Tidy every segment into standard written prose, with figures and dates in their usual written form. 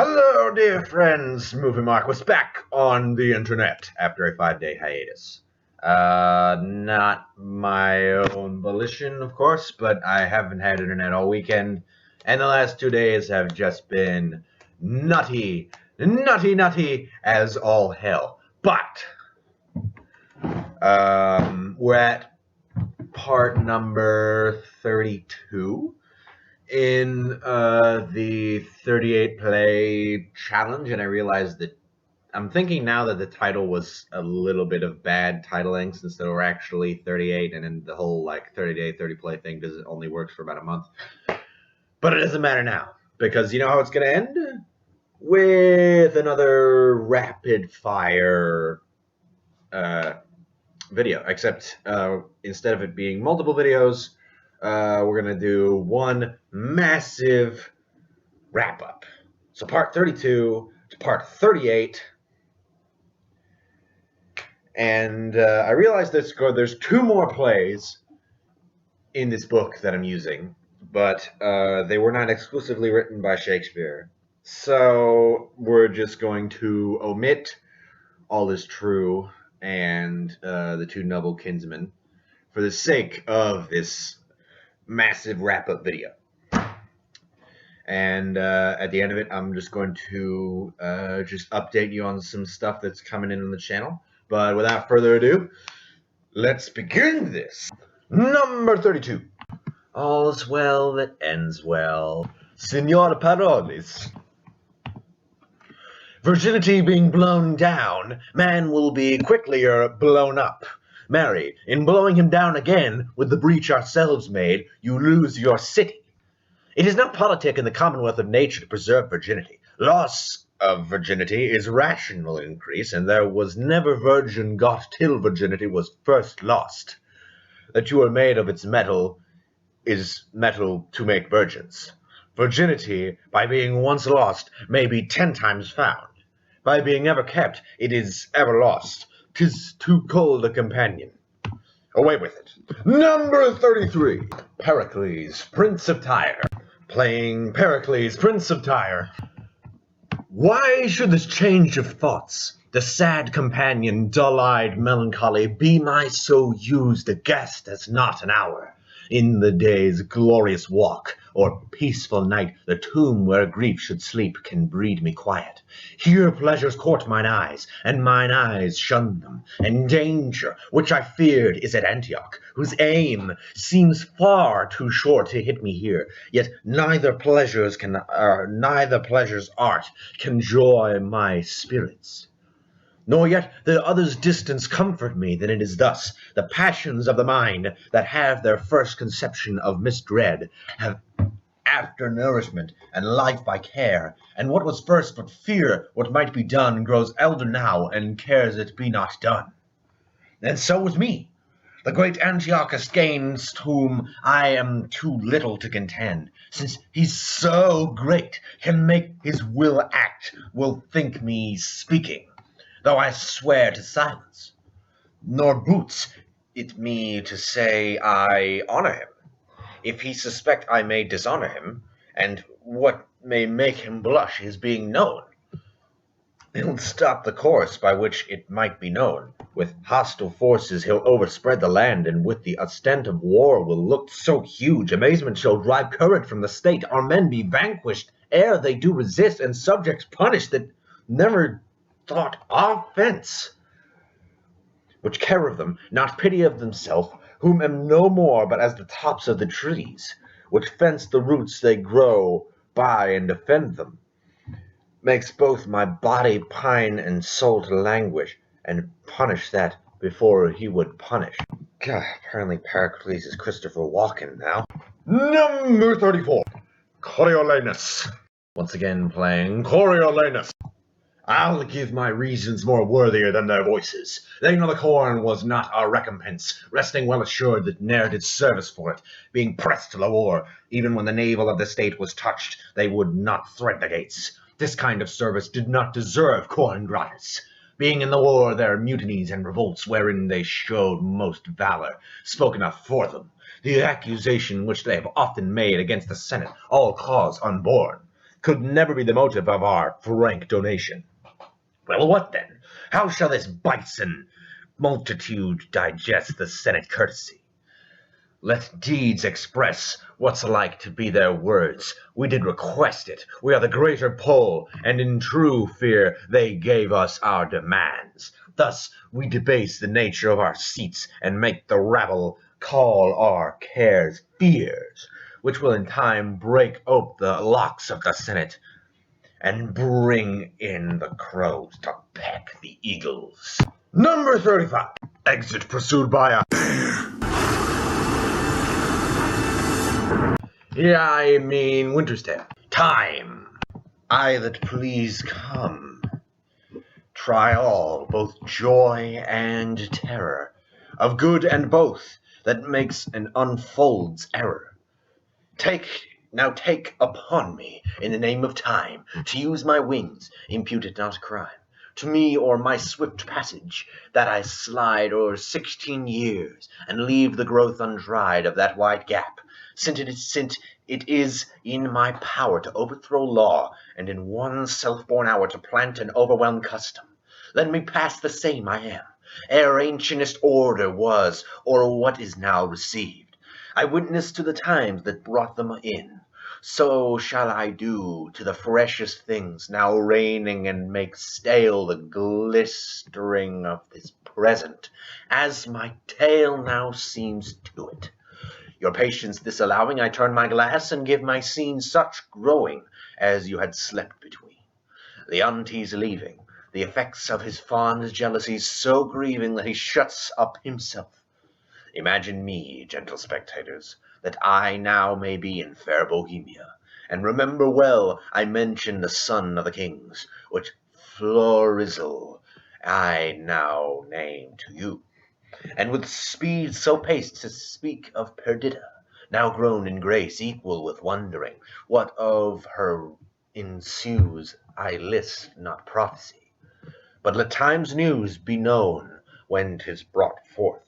Hello, dear friends. Movie Mark was back on the internet after a 5-day hiatus. Not my own volition, of course, but I haven't had internet all weekend, and the last 2 days have just been nutty, nutty as all hell. But we're at part number 32 in the 38 play challenge, and I realized that I'm thinking now that the title was a little bit of bad titling since there were actually 38, and then the whole 30-day 30 play thing only works for about a month. But it doesn't matter now, because you know how it's going to end? With another rapid fire video, except instead of it being multiple videos, we're going to do one massive wrap-up. So part 32 to part 38. And I realized there's two more plays in this book that I'm using, but they were not exclusively written by Shakespeare. So we're just going to omit All Is True and The Two Noble Kinsmen for the sake of this massive wrap-up video. And at the end of it, I'm just going to just update you on some stuff that's coming in on the channel. But without further ado, let's begin this. Number 32. All's well that ends well. Signor Parolis. Virginity being blown down, man will be quicklier blown up. Marry, in blowing him down again, with the breach ourselves made, you lose your city. It is not politic in the commonwealth of nature to preserve virginity. Loss of virginity is rational increase, and there was never virgin got till virginity was first lost. That you are made of its metal is metal to make virgins. Virginity, by being once lost, may be 10 times found. By being ever kept, it is ever lost. 'Tis too cold a companion. Away with it. Number 33. Pericles, Prince of Tyre. Playing Pericles, Prince of Tyre. Why should this change of thoughts, the sad companion, dull-eyed melancholy, be my so used a guest as not an hour? In the day's glorious walk, or peaceful night, the tomb where grief should sleep can breed me quiet. Here pleasures court mine eyes, and mine eyes shun them, and danger, which I feared, is at Antioch, whose aim seems far too short to hit me here. Yet neither pleasure's art can joy my spirits. Nor yet the other's distance comfort me than it is thus. The passions of the mind that have their first conception of misdread have after nourishment and life by care, and what was first but fear what might be done grows elder now and cares it be not done. And so with me, the great Antiochus gainst whom I am too little to contend, since he's so great, can make his will act, will think me speaking, though I swear to silence. Nor boots it me to say I honor him, if he suspect I may dishonor him, and what may make him blush his being known. He'll stop the course by which it might be known. With hostile forces he'll overspread the land, and with the ostent of war will look so huge, amazement shall drive courage from the state, our men be vanquished ere they do resist, and subjects punished that never thought offense, which care of them, not pity of themselves, whom am no more but as the tops of the trees, which fence the roots they grow by and defend them, makes both my body pine and soul to languish, and punish that before he would punish. God, apparently Pericles is Christopher Walken now. Number 34. Coriolanus. Once again playing Coriolanus. I'll give my reasons more worthier than their voices. They know the corn was not our recompense, resting well assured that ne'er did service for it, being pressed to the war. Even when the navel of the state was touched, they would not thread the gates. This kind of service did not deserve corn gratis. Being in the war, their mutinies and revolts, wherein they showed most valor, spoke enough for them. The accusation which they have often made against the Senate, all cause unborn. could never be the motive of our frank donation. Well, what then? How shall this bison multitude digest the Senate courtesy? Let deeds express what's like to be their words. We did request it. We are the greater poll, and in true fear they gave us our demands. Thus we debase the nature of our seats, and make the rabble call our cares fears, which will in time break ope the locks of the Senate, and bring in the crows to peck the eagles. Number 35. Exit pursued by a... Yeah, I mean Winter's Tale. Time. I that please come. Try all, both joy and terror, of good and both, that makes and unfolds error. Now take upon me, in the name of time, to use my wings, impute it not crime. To me or my swift passage, that I slide o'er 16 years, and leave the growth untried of that wide gap, since it is in my power to overthrow law, and in one self-born hour to plant and overwhelm custom. Let me pass the same I am, ere ancientest order was, or what is now received. I witness to the times that brought them in. So shall I do to the freshest things now reigning, and make stale the glistering of this present, as my tale now seems to it. Your patience this allowing, I turn my glass, and give my scene such growing as you had slept between. Leontes leaving, the effects of his fond jealousies so grieving that he shuts up himself. Imagine me, gentle spectators, that I now may be in fair Bohemia, and remember well I mentioned the son of the kings, which Florizel I now name to you, and with speed so paced to speak of Perdita, now grown in grace equal with wondering, what of her ensues I list not prophecy, but let time's news be known when 'tis brought forth.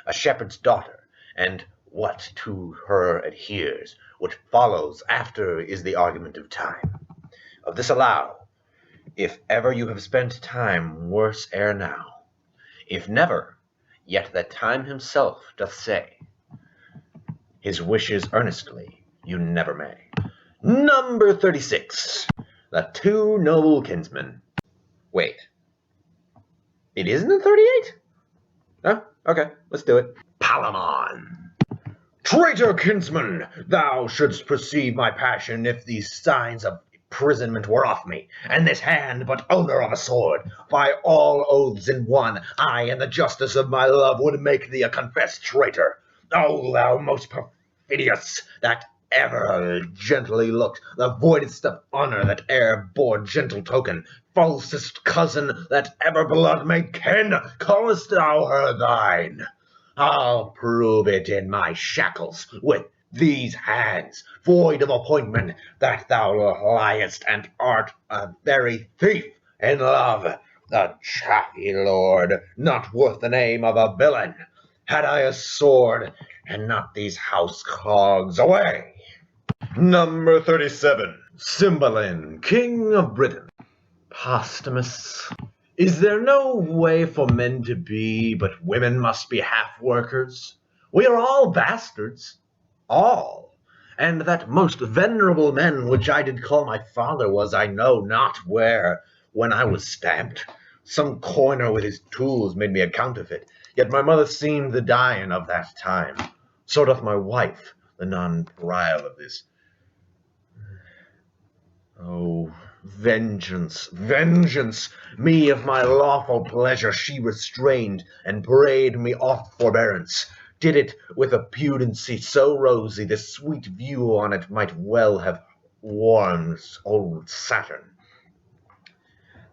A shepherd's daughter, and what to her adheres, what follows after is the argument of time. Of this allow, if ever you have spent time worse ere now. If never, yet that time himself doth say, his wishes earnestly you never may. Number 36. The Two Noble Kinsmen. Wait. It isn't a 38? Oh, okay, let's do it. Palamon. Traitor kinsman, thou shouldst perceive my passion if these signs of imprisonment were off me, and this hand but owner of a sword. By all oaths in one, I and the justice of my love would make thee a confessed traitor. O thou most perfidious, that ever gently looked, the voidest of honor that e'er bore gentle token, falsest cousin that ever blood made kin, callest thou her thine? I'll prove it in my shackles with these hands, void of appointment, that thou liest and art a very thief in love, a chaffy lord, not worth the name of a villain. Had I a sword, and not these house clogs, away! Number 37. Cymbeline, King of Britain. Posthumous. Is there no way for men to be, but women must be half-workers? We are all bastards. All. And that most venerable man which I did call my father was I know not where, when I was stamped. Some coiner with his tools made me a counterfeit, yet my mother seemed the Dian of that time. So doth my wife, the non-pariah of this. Oh, vengeance, vengeance! Me of my lawful pleasure she restrained, and prayed me oft forbearance. Did it with a pudency so rosy, the sweet view on it might well have warmed old Saturn,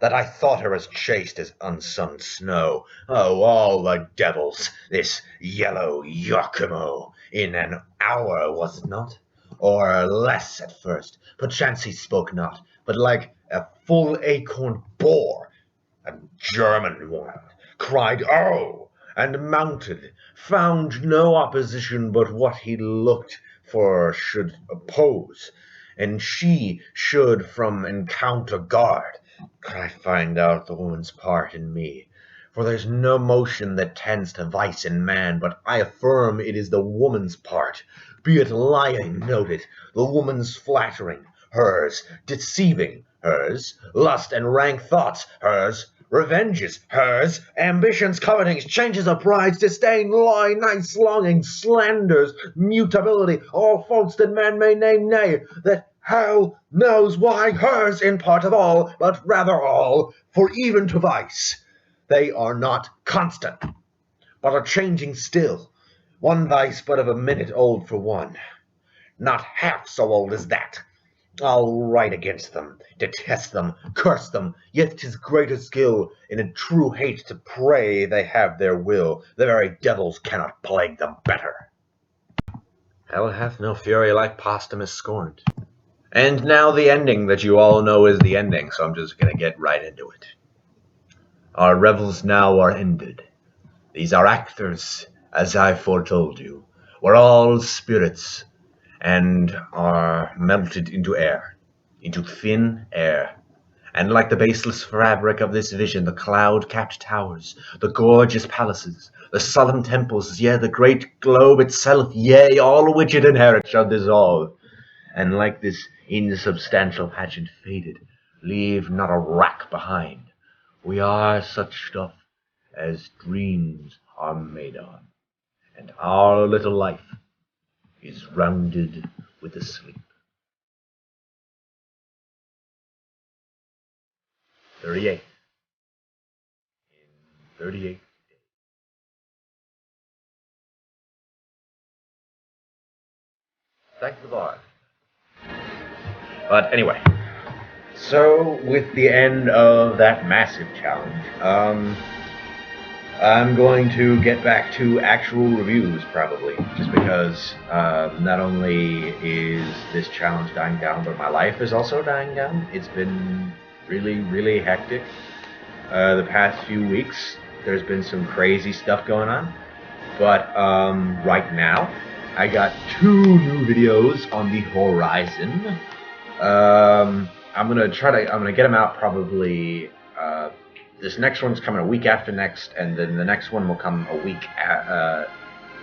that I thought her as chaste as unsunned snow. Oh, all the devils, this yellow Iachimo, in an hour, was it not? Or less at first, perchance he spoke not, but like a full acorn boar, a German one, cried, "Oh!" and mounted, found no opposition but what he looked for should oppose, and she should from encounter guard, could I find out the woman's part in me. For there's no motion that tends to vice in man, but I affirm it is the woman's part. Be it lying, note it, the woman's flattering, hers, deceiving, hers, lust and rank thoughts, hers, revenges, hers, ambitions, covetings, changes of pride, disdain, lie, nice longings, slanders, mutability, all faults that man may name, nay, that hell knows why hers in part of all, but rather all, for even to vice they are not constant, but are changing still, one vice but of a minute old for one, not half so old as that. I'll write against them, detest them, curse them, yet 'tis greater skill in a true hate to pray they have their will. The very devils cannot plague them better. Hell hath no fury like Posthumus scorned. And now the ending that you all know is the ending, so I'm just gonna get right into it. Our revels now are ended. These are actors, as I foretold you. We're all spirits, and are melted into air, into thin air. And like the baseless fabric of this vision, the cloud-capped towers, the gorgeous palaces, the solemn temples, yea, the great globe itself, yea, all which it inherits shall dissolve, and like this insubstantial pageant faded, leave not a rack behind. We are such stuff as dreams are made on, and our little life is rounded with a sleep. 38. In 38 days. Thank the Lord. But anyway, so with the end of that massive challenge, I'm going to get back to actual reviews probably, just because not only is this challenge dying down, but my life is also dying down. It's been really, really hectic. The past few weeks, there's been some crazy stuff going on, but right now, I got 2 new videos on the horizon. I'm gonna get them out probably. This next one's coming a week after next, and then the next one will come a week,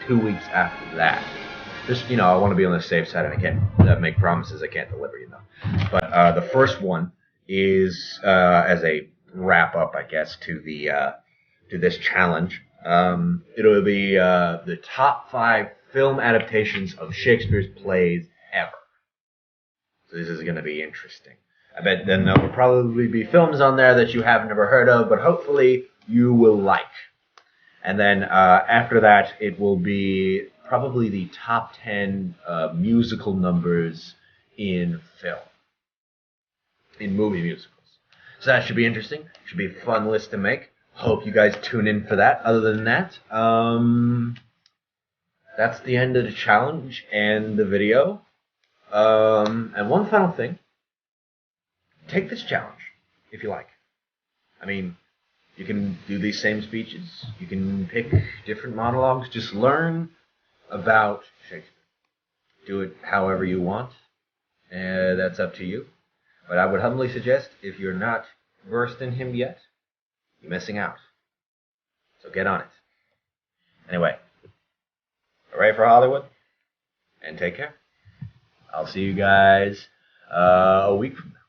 2 weeks after that. Just, I want to be on the safe side, and I can't make promises I can't deliver, But the first one is as a wrap up, I guess, to this challenge. It'll be the top 5 film adaptations of Shakespeare's plays ever. So this is going to be interesting. I bet then there will probably be films on there that you have never heard of, but hopefully you will like. And then after that, it will be probably the top 10 musical numbers in film, in movie musicals. So that should be interesting. Should be a fun list to make. Hope you guys tune in for that. Other than that, that's the end of the challenge and the video. And one final thing. Take this challenge, if you like. I mean, you can do these same speeches. You can pick different monologues. Just learn about Shakespeare. Do it however you want. That's up to you. But I would humbly suggest, if you're not versed in him yet, you're missing out. So get on it. Anyway, hooray for Hollywood, and take care. I'll see you guys a week from now.